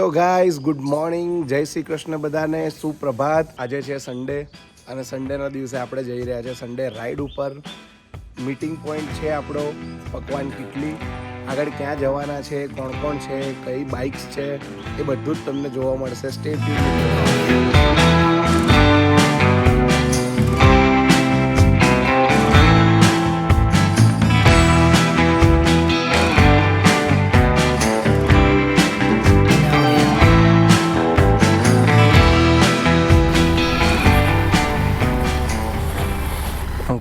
Hello guys, good morning, જય શ્રી કૃષ્ણ બધાને, સુપ્રભાત. આજે છે સન્ડે અને સન્ડેના દિવસે આપણે જઈ રહ્યા છે સન્ડે રાઈડ ઉપર. મીટિંગ પોઈન્ટ છે આપણો પકવાન કિટલી. આગળ ક્યાં જવાના છે, કોણ કોણ છે, કઈ બાઇક્સ છે, એ બધું જ તમને જોવા મળશે. Stay tune.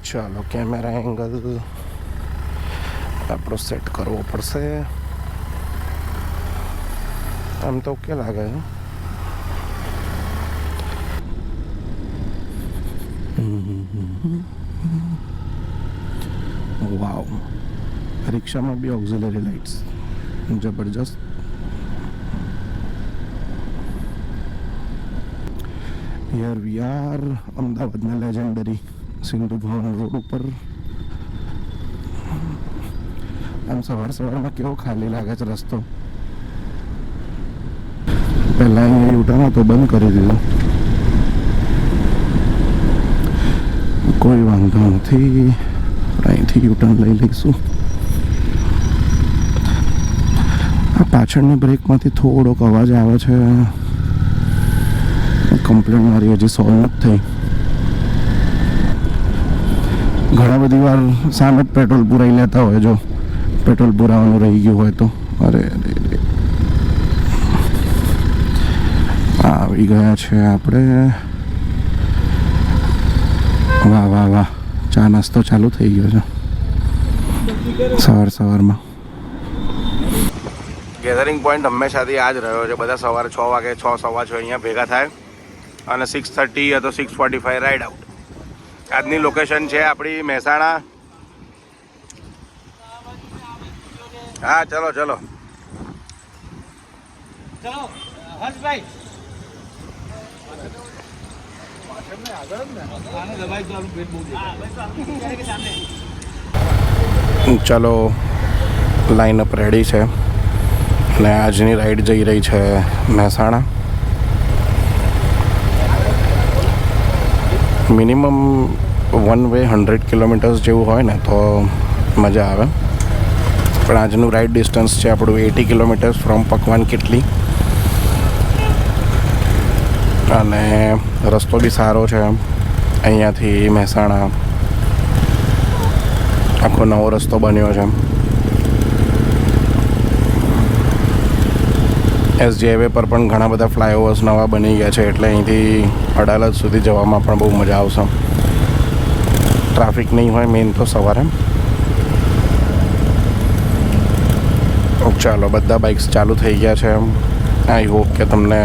ચાલો, કેમેરા એંગલ આપણો સેટ કરવો પડશે. આમ તો ઓકે લાગે છે. વાવ, રિક્ષામાં બી ઓક્ઝિલરી લાઇટ્સ જબરજસ્ત. હિયર વી આર, અમદાવાદના લેજેન્ડરી સિંધુ ભવન રોડ ઉપર. આમ સવારમાં કેવો ખાલી લાગે છે રસ્તો. પહેલા અહીંયા યુટર્ન હતો, બંધ કરી દીધો. કોઈ વાંધો નથી, અહીંથી યુટર્ન લઈ લઈશું. આ પાછળની બ્રેકમાંથી થોડોક અવાજ આવે છે. કમ્પ્લેન મારી હજી સોલ્વ નથી થઈ. ઘણા બધી વાર સામે જ પેટ્રોલ પુરાઈ લેતા હોય, જો પેટ્રોલ પુરાવાનું રહી ગયું હોય તો. અરે આવી ગયા છે આપણે. વાહ વાહ વાહ, ચા નાસ્તો ચાલુ થઈ ગયો છે સવારમાં. ગેધરિંગ પોઈન્ટ હંમેશાથી આ જ રહ્યો છે. બધા સવારે 6 વાગે 6 સવા 6 અહીંયા ભેગા થાય અને 6:30 અથવા 6:45 રાઈડ આઉટ. આજની લોકેશન છે આપણી મહેસાણા. હા, ચલો ચલો ચલો હર્ષભાઈ. ચલો, લાઈનઅપ રેડી છે અને આજની રાઈડ જઈ રહી છે Mehsana. Minimum one way 100 kilometres જેવું હોય ને તો મજા આવે. પણ આજનું રાઈડ ડિસ્ટન્સ છે આપણું 80 કિલોમીટર્સ ફ્રોમ પકવાન કિટલી. અને રસ્તો બી સારો છે. અહીંયાથી મહેસાણા આખો નવો રસ્તો બન્યો છે. એસજી હાઈવે પર પણ ઘણા બધા ફ્લાયઓવર્સ નવા બની ગયા છે, એટલે અહીંથી અડાલજ સુધી જવામાં પણ બહુ મજા આવશે. ટ્રાફિક નહીં હોય મેઇન તો સવારે. ચાલો, બધા બાઇક્સ ચાલુ થઈ ગયા છે. આઈ હોપ કે તમને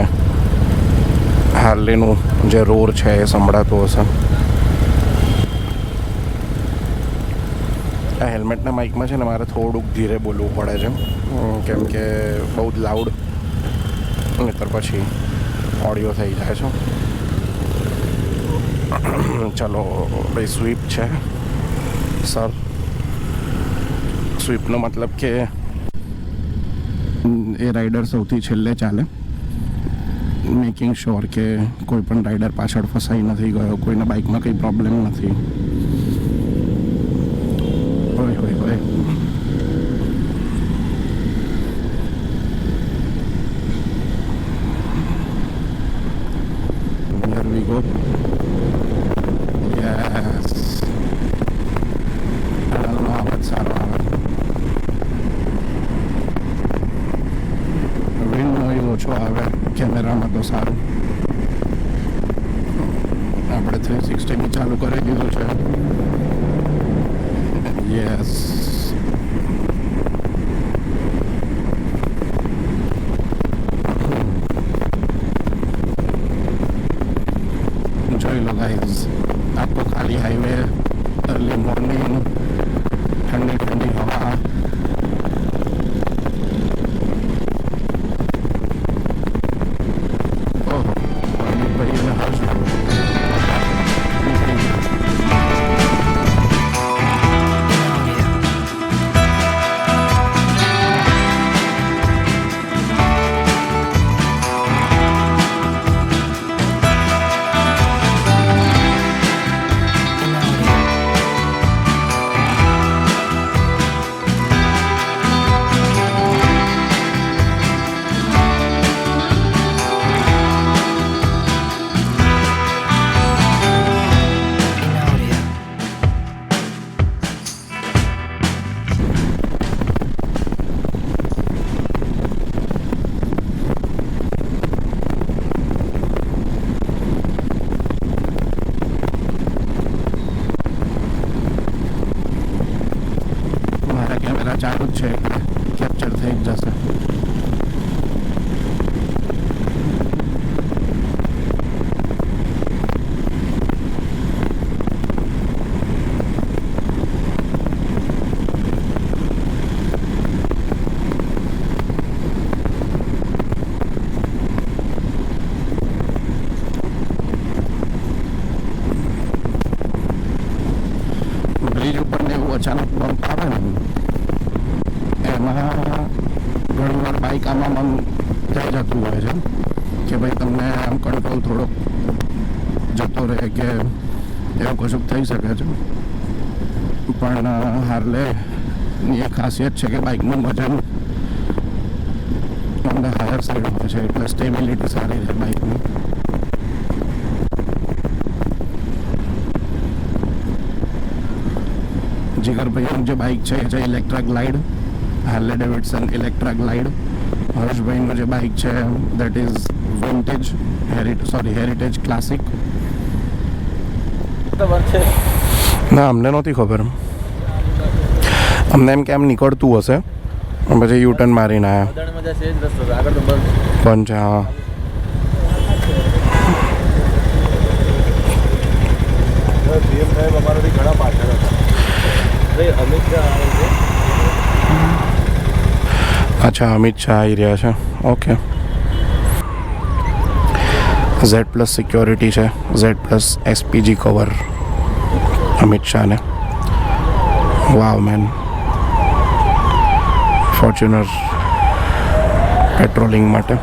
હાર્લીનું જે રોર છે એ સંભળાતું હશે. આ હેલ્મેટના માઇકમાં છે ને મારે થોડુંક ધીરે બોલવું પડે છે, કેમ કે બહુ જ લાઉડ નહીતર પછી ઓડિયો થઈ જાય છે. ચલો ભાઈ, સ્વીપ છે સર. સ્વીપનો મતલબ કે એ રાઈડર સૌથી છેલ્લે ચાલે, મેકિંગ શ્યોર કે કોઈ પણ રાઈડર પાછળ ફસાઈ નથી ગયો, કોઈના બાઇકમાં કંઈ પ્રોબ્લેમ નથી. હોય હોય હોય. Here we go. Yes. અવાજ સારો આવે. વિન્ડ નોઇઝ ઓછો આવે કેમેરામાં તો સારું. આપણે 360 ચાલુ કરી દીધું છે. યસ. જોઈ લો ગાઈઝ, આખો ખાલી હાઈવે, અર્લી મોર્નિંગ, ઠંડી ઠંડી હવા. ઓહો, ભાઈ અને હર્ષ એટલું જ છે કે કેપ્ચર થઈ જ જશે. બ્રિજ ઉપર ને એવું અચાનક બમ્પ આવે ને એમાં ઘણી વાર બાઇક આમાં મન થઈ જતું હોય છે કે ભાઈ તમને આમ કંટ્રોલ થોડોક જતો રહે કે એવું કશુંક થઈ શકે છે. પણ હાર્લેની એ ખાસિયત છે કે બાઇકનું વજન ઓન ધ હાયર સાઈડ હોય છે એટલે સ્ટેબિલિટી સારી રહે બાઇકની. જીગરભાઈનું જે બાઇક છે એ છે Electra glide, Harley Davidson Electra glide. હર્ષભાઈનું જે બાઇક છે that is vintage heritage classic. ના અમને નહોતી ખબર, અમને એમ કે આમ નીકળતું હશે પછી યુટર્ન મારીને આવ્યા પણ છે. હા અમારાથી ઘણા પાછળ હતા. અચ્છા અમિત શાહ આવી રહ્યા છે. ઓકે ઝેડ પ્લસ સિક્યોરિટી છે, Z plus SPG cover Amit શાહને. વાવ મેન. ફોર્ચ્યુનર પેટ્રોલિંગ માટે.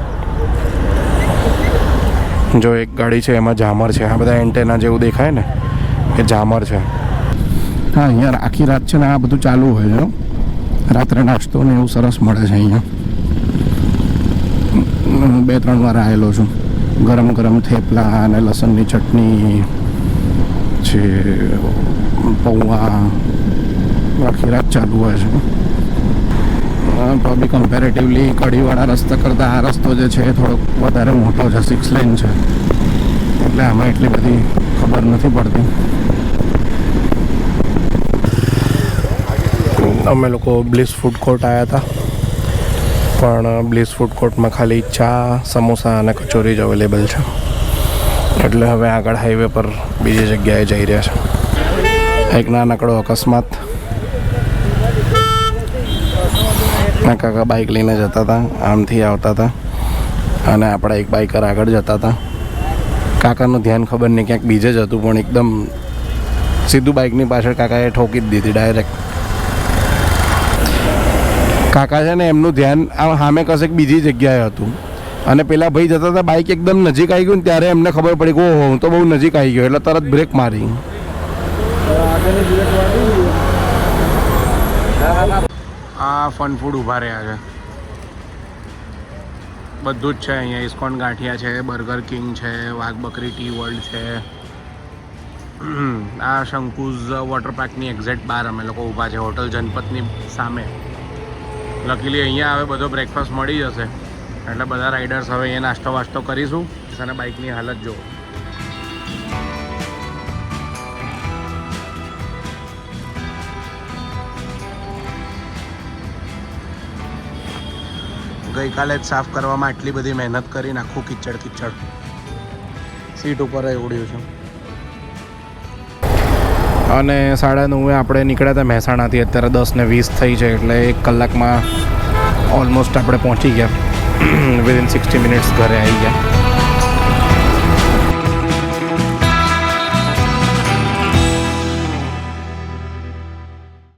જો એક ગાડી છે એમાં ઝામર છે, આ બધા એન્ટેના જેવું દેખાય ને એ ઝામર છે. હા અહીંયા આખી રાત છે ને આ બધું ચાલુ હોય છે. રાત્રે નાસ્તો ને એવું સરસ મળે છે અહીંયા. 2-3 વાર આવેલો છું. ગરમ ગરમ થેપલા અને લસણની ચટણી છે, પૌવા આખી રાત ચાલુ હોય છે. તો બી કમ્પેરેટિવલી કડીવાળા રસ્તા કરતાં આ રસ્તો જે છે એ થોડોક વધારે મોટો છે, 6 લેન છે એટલે આમાં એટલી બધી ખબર નથી પડતી. અમે લોકો બ્લિસ ફૂડ કોર્ટ આવ્યા હતા પણ બ્લિસ ફૂડ કોર્ટમાં ખાલી ચા, સમોસા અને કચોરી જ અવેલેબલ છે એટલે હવે આગળ હાઈવે પર બીજી જગ્યાએ જઈ રહ્યા છે. એક નાનકડો અકસ્માત. આ કાકા બાઇક લઈને જતા હતા, આમથી આવતા હતા અને આપણા એક બાઇકર આગળ જતા હતા. કાકાનું ધ્યાન ખબર નહીં ક્યાંક બીજે જ હતું પણ એકદમ સીધું બાઇકની પાછળ કાકાએ ઠોકી જ દીધી ડાયરેક્ટ. કાકા છે ને એમનું ધ્યાન આ સામે કશેક બીજી જગ્યાએ હતું અને પેલા ભાઈ જતા હતા, બાઇક એકદમ નજીક આવી ગયું ને ત્યારે એમને ખબર પડી કે ઓહો હું તો બહુ નજીક આવી ગયો એટલે તરત બ્રેક મારી. આ ફન ફૂડ ઊભા રહ્યા છે, બધું જ છે અહીંયા. ઇસ્કોન ગાંઠિયા છે, બર્ગર કિંગ છે, વાઘ બકરી ટી વર્લ્ડ છે. આ શંકુઝ વોટર પાર્કની એક્ઝેક્ટ બહાર અમે લોકો ઊભા છે, હોટલ જનપથની સામે. લકીલી અહીંયા હવે બધો બ્રેકફાસ્ટ મળી જશે એટલે બધા રાઇડર્સ હવે અહીંયા નાસ્તો વાસ્તો કરીશું અને બાઇકની હાલત જુઓ. ગઈકાલે જ સાફ કરવામાં આટલી બધી મહેનત કરીને આખું કિચડ સીટ ઉપર ઉડ્યું છે. અને 9:30 આપણે નીકળ્યા હતા મહેસાણાથી, અત્યારે 10:20 થઈ છે એટલે 1 કલાકમાં ઓલમોસ્ટ આપણે પહોંચી ગયા. વિધિન 60 મિનિટ્સ ઘરે આવી ગયા.